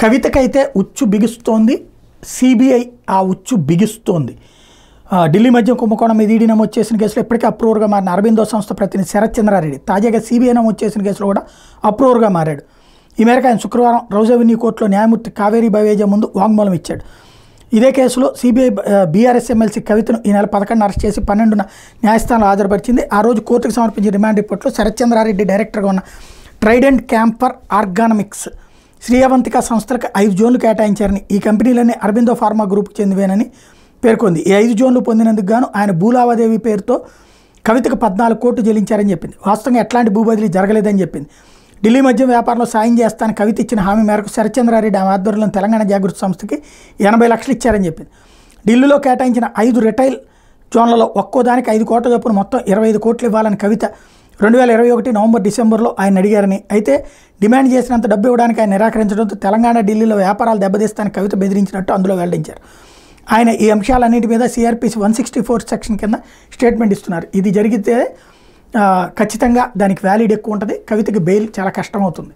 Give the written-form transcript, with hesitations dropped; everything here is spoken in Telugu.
కవితకైతే ఉచ్చు బిగుస్తోంది, సిబిఐ ఆ ఉచ్చు బిగిస్తోంది. ఢిల్లీ మద్యం కుంభకోణం మీద ఈడీ నమోదు చేసిన కేసులో ఇప్పటికే అప్రూవర్గా మారిన అరబిందో సంస్థ ప్రతినిధి శరత్ చంద్రారెడ్డి తాజాగా సిబిఐ నమోదు చేసిన కేసులో కూడా అప్రూవర్గా మారాడు. ఈ మేరకు ఆయన శుక్రవారం రౌజ్ అవెన్యూ కోర్టులో న్యాయమూర్తి కావేరీ బవేజా ముందు వాంగ్మూలం ఇచ్చాడు. ఇదే కేసులో సిబిఐ బీఆర్ఎస్ ఎమ్మెల్సీ కవితను ఈ నెల 11న అరెస్ట్ చేసి 12న న్యాయస్థానంలో హాజరుపరిచింది. ఆ రోజు కోర్టుకు సమర్పించిన రిమాండ్ రిపోర్ట్లో శరత్ చంద్రారెడ్డి డైరెక్టర్గా ఉన్న ట్రైడెంట్ క్యాంపర్ ఆర్గానమిక్స్ శ్రీయవంతిక సంస్థలకు 5 జోన్లు కేటాయించారని, ఈ కంపెనీలన్నీ అరబిందో ఫార్మా గ్రూప్కి చెందివేనని పేర్కొంది. ఈ 5 జోన్లు పొందినందుకు గాను ఆయన భూలావాదేవీ పేరుతో కవితకు 14 కోట్లు చెల్లించారని చెప్పింది. వాస్తవంగా ఎట్లాంటి భూ బదిలీ జరగలేదని చెప్పింది. ఢిల్లీ మద్యం వ్యాపారంలో సాయం చేస్తానని కవిత ఇచ్చిన హామీ మేరకు శరత్ చంద్రారెడ్డి ఆమె ఆధ్వర్యంలో తెలంగాణ జాగృతి సంస్థకి 80 లక్షలు ఇచ్చారని చెప్పింది. ఢిల్లీలో కేటాయించిన 5 రిటైల్ జోన్లలో ఒక్కో దానికి 5 కోట్ల చొప్పున మొత్తం 25 కోట్లు ఇవ్వాలని కవిత 2021 నవంబర్ డిసెంబర్లో ఆయన అడిగారని, అయితే డిమాండ్ చేసినంత డబ్బు ఇవ్వడానికి ఆయన నిరాకరించడంతో తెలంగాణ ఢిల్లీలో వ్యాపారాలు దెబ్బతీస్తానని కవిత బెదిరించినట్టు అందులో వెల్లడించారు. ఆయన ఈ అంశాలన్నింటి మీద సిఆర్పిసి 164 సెక్షన్ కింద స్టేట్మెంట్ ఇస్తున్నారు. ఇది జరిగితే ఖచ్చితంగా దానికి వ్యాలిడ్ ఎక్కువ ఉంటుంది. కవితకి బెయిల్ చాలా కష్టమవుతుంది.